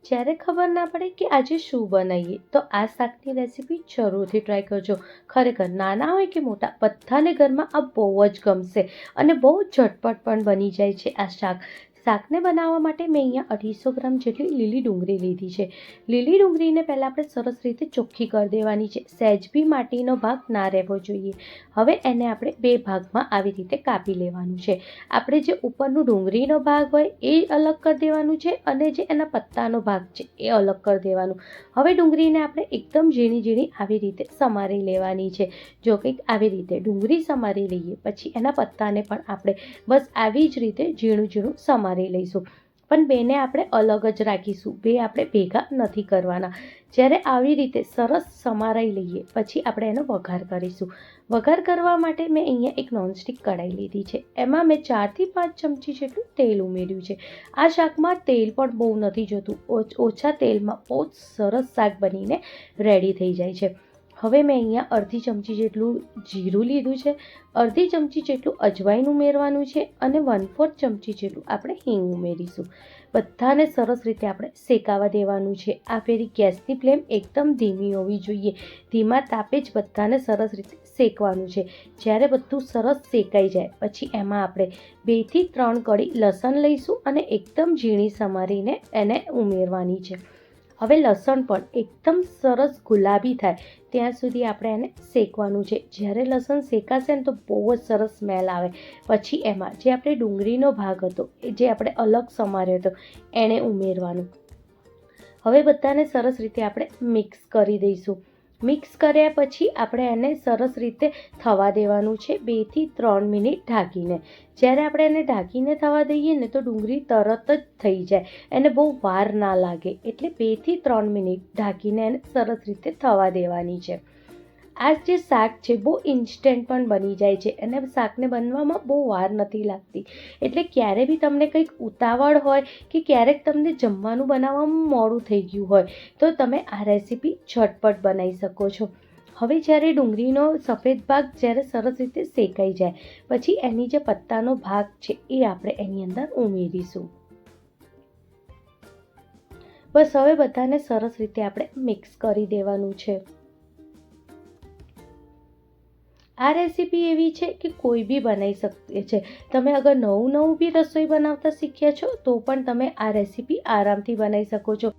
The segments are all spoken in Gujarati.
જ્યારે ખબર ના પડે કે આજે શું બનાવીએ તો આ શાકની રેસીપી જરૂરથી ટ્રાય કરજો. ખરેખર નાના હોય કે મોટા બધાને ઘરમાં આ બહુ જ ગમશે અને બહુ ઝટપટ પણ બની જાય છે આ શાક. શાકને બનાવવા માટે મેં અહીંયા 250 ગ્રામ જેટલી લીલી ડુંગળી લીધી છે. લીલી ડુંગળીને પહેલાં આપણે સરસ રીતે ચોખ્ખી કરી દેવાની છે. સહેજ બી માટીનો ભાગ ના રહેવો જોઈએ. હવે એને આપણે 2 ભાગમાં આવી રીતે કાપી લેવાનું છે. આપણે જે ઉપરનું ડુંગળીનો ભાગ હોય એ અલગ કરી દેવાનું છે અને જે એના પત્તાનો ભાગ છે એ અલગ કરી દેવાનું. હવે ડુંગળીને આપણે એકદમ ઝીણી ઝીણી આવી રીતે સમારી લેવાની છે. જો કંઈક આવી રીતે ડુંગળી સમારી લઈએ પછી એના પત્તાને પણ આપણે બસ આવી જ રીતે ઝીણું ઝીણું સમારી લઈશું. પણ બેને આપણે અલગ જ રાખીશું. બે આપણે ભેગા નથી કરવાના. જ્યારે આવી રીતે સરસ સમારાઈ લઈએ પછી આપણે એનો વઘાર કરીશું. વઘાર કરવા માટે મેં અહીંયા એક નોનસ્ટિક કઢાઈ લીધી છે. એમાં મેં 4 થી 5 ચમચી જેટલું તેલ ઉમેર્યું છે. આ શાકમાં તેલ પણ બહુ નથી જોતું. ઓછા તેલમાં બહુ જ સરસ શાક બનીને રેડી થઈ જાય છે. હવે મેં અહીંયા અડધી ચમચી જેટલું જીરું લીધું છે, અડધી ચમચી જેટલું અજવાઈન ઉમેરવાનું છે અને 1/4 ચમચી જેટલું આપણે હિંગ ઉમેરીશું. બધાને સરસ રીતે આપણે શેકાવા દેવાનું છે. આ ફેરી ગેસની ફ્લેમ એકદમ ધીમી હોવી જોઈએ. ધીમા તાપે જ બધાને સરસ રીતે શેકવાનું છે. જ્યારે બધું સરસ શેકાઈ જાય પછી એમાં આપણે 2 થી 3 કળી લસણ લઈશું અને એકદમ ઝીણી સમારીને એને ઉમેરવાની છે. હવે લસણ પણ એકદમ સરસ ગુલાબી થાય ત્યાં સુધી આપણે એને શેકવાનું છે. જ્યારે લસણ શેકાશે ને તો બહુ જ સરસ સ્મેલ આવે. પછી એમાં જે આપણે ડુંગળીનો ભાગ હતો જે આપણે અલગ સમાર્યો હતો એને ઉમેરવાનું. હવે બધાને સરસ રીતે આપણે મિક્સ કરી દઈશું. મિક્સ કર્યા પછી આપણે એને સરસ રીતે થવા દેવાનું છે 2 થી 3 મિનિટ ઢાંકીને. જ્યારે આપણે એને ઢાંકીને થવા દઈએ ને તો ડુંગળી તરત જ થઈ જાય. એને બહુ વાર ના લાગે એટલે 2 થી 3 મિનિટ ઢાંકીને એને સરસ રીતે થવા દેવાની છે. આ જે શાક છે બહુ ઇન્સ્ટન્ટ પણ બની જાય છે અને શાકને બનવામાં બહુ વાર નથી લાગતી. એટલે ક્યારે બી તમને કંઈક ઉતાવળ હોય કે ક્યારેક તમને જમવાનું બનાવવામાં મોડું થઈ ગયું હોય તો તમે આ રેસીપી ઝટપટ બનાવી શકો છો. હવે જ્યારે ડુંગળીનો સફેદ ભાગ જ્યારે સરસ રીતે શેકાઈ જાય પછી એની જે પત્તાનો ભાગ છે એ આપણે એની અંદર ઉમેરીશું. બસ હવે બધાને સરસ રીતે આપણે મિક્સ કરી દેવાનું છે. આ રેસીપી એવી છે કે કોઈ બી બનાવી શકે છે. તમે અગર નવું બી રસોઈ બનાવતા શીખ્યા છો તો પણ તમે આ રેસીપી આરામથી બનાવી શકો છો.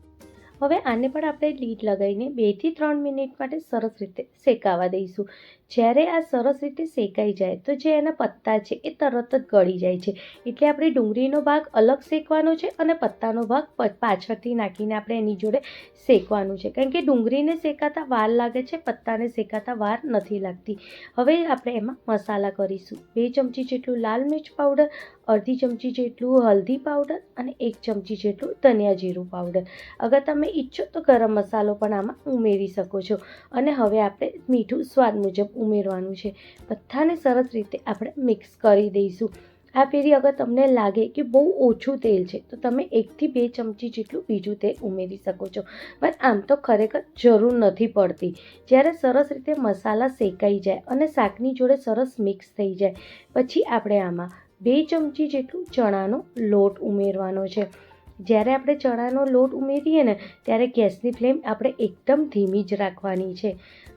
હવે આને પણ આપણે લીડ લગાવીને 2 થી 3 મિનિટ માટે સરસ રીતે શેકાવા દઈશું. જ્યારે આ સરસ રીતે શેકાઈ જાય તો જે એના પત્તા છે એ તરત જ ગળી જાય છે. એટલે આપણે ડુંગળીનો ભાગ અલગ શેકવાનો છે અને પત્તાનો ભાગ પાછળથી નાખીને આપણે એની જોડે શેકવાનું છે. કારણ કે ડુંગળીને શેકાતા વાર લાગે છે, પત્તાને શેકાતા વાર નથી લાગતી. હવે આપણે એમાં મસાલા કરીશું. 2 ચમચી જેટલું લાલ મિર્ચ પાવડર, અડધી ચમચી જેટલું હલ્દી પાવડર અને 1 ચમચી જેટલું ધનિયા જીરું પાવડર. અગર તમે ઈચ્છો તો ગરમ મસાલો પણ આમાં ઉમેરી શકો છો. અને હવે આપણે મીઠું સ્વાદ મુજબ ઉમેરવાનું છે. બધાને સરસ રીતે આપણે મિક્સ કરી દઈશું. આ ફેરી અગર તમને લાગે કે બહુ ઓછું તેલ છે તો તમે 1 થી 2 ચમચી જેટલું બીજું તેલ ઉમેરી શકો છો. પણ આમ તો ખરેખર જરૂર નથી પડતી. જ્યારે સરસ રીતે મસાલા શેકાઈ જાય અને શાકની જોડે સરસ મિક્સ થઈ જાય પછી આપણે આમાં 2 ચમચી જેટલું ચણાનો લોટ ઉમેરવાનો છે. જ્યારે આપણે ચણાનો લોટ ઉમેરીએ ને ત્યારે ગેસની ફ્લેમ આપણે એકદમ ધીમી જ રાખવાની છે.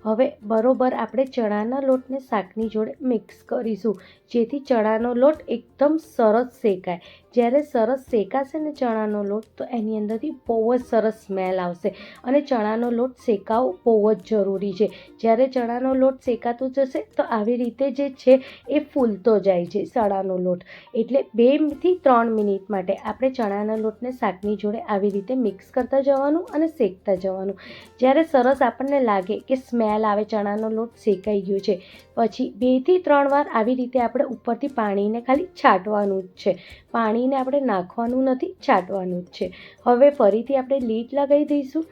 હવે બરોબર આપણે ચણાના લોટને શાકની જોડે મિક્સ કરીશું જેથી ચણાનો લોટ એકદમ સરસ શેકાય. જ્યારે સરસ શેકાશે ને ચણાનો લોટ તો એની અંદરથી બહુ જ સરસ સ્મેલ આવશે અને ચણાનો લોટ શેકાવો બહુ જ જરૂરી છે. જ્યારે ચણાનો લોટ શેકાતો જશે તો આવી રીતે જે છે એ ફૂલતો જાય છે ચણાનો લોટ. એટલે 2 થી 3 મિનિટ માટે આપણે ચણાના લોટને શાકની જોડે આવી રીતે મિક્સ કરતા જવાનું અને શેકતા જવાનું. જ્યારે સરસ આપણને લાગે કે સ્મેલ આવે ચણાનો લોટ શેકાઈ ગયો છે પછી 2 થી 3 વાર આવી રીતે આપણે ઉપરથી પાણીને ખાલી છાંટવાનું જ છે. પાણીને આપણે નાખવાનું નથી, છાંટવાનું જ છે. હવે ફરીથી આપણે લીડ લગાવી દઈશું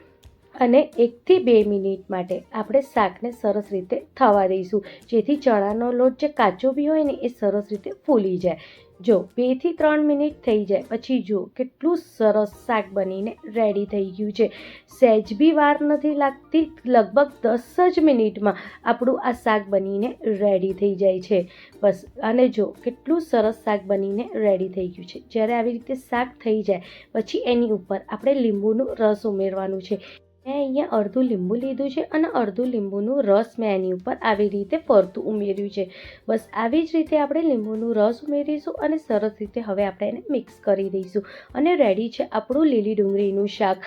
અને 1 થી 2 મિનિટ માટે આપણે શાકને સરસ રીતે થવા દઈશું જેથી ચણાનો લોટ જે કાચો બી હોય ને એ સરસ રીતે ફૂલી જાય. જો 2 થી 3 મિનિટ થઈ જાય પછી જો કેટલું સરસ શાક બનીને રેડી થઈ ગયું છે. સહેજ બી વાર નથી લાગતી, લગભગ 10 જ મિનિટમાં આપણું આ શાક બનીને રેડી થઈ જાય છે. બસ અને જો કેટલું સરસ શાક બનીને રેડી થઈ ગયું છે. જ્યારે આવી રીતે શાક થઈ જાય પછી એની ઉપર આપણે લીંબુનો રસ ઉમેરવાનું છે. મેં અહીંયા અડધું લીંબુ લીધું છે અને અડધું લીંબુનું રસ મેં એની ઉપર આવી રીતે ફરતું ઉમેર્યું છે. બસ આવી જ રીતે આપણે લીંબુનું રસ ઉમેરીશું અને સરસ રીતે હવે આપણે એને મિક્સ કરી દઈશું અને રેડી છે આપણું લીલી ડુંગળીનું શાક.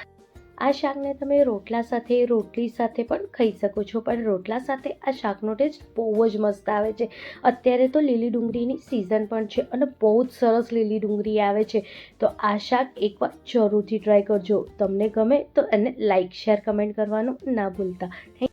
આ શાકને તમે રોટલા સાથે, રોટલી સાથે પણ ખાઈ શકો છો, પણ રોટલા સાથે આ શાકનો ટેસ્ટ બહુ જ મસ્ત આવે છે. અત્યારે તો લીલી ડુંગળીની સિઝન પણ છે અને બહુ જ સરસ લીલી ડુંગળી આવે છે. તો આ શાક એકવાર જરૂરથી ટ્રાય કરજો. તમને ગમે તો એને લાઈક, શેર, કમેન્ટ કરવાનું ના ભૂલતા.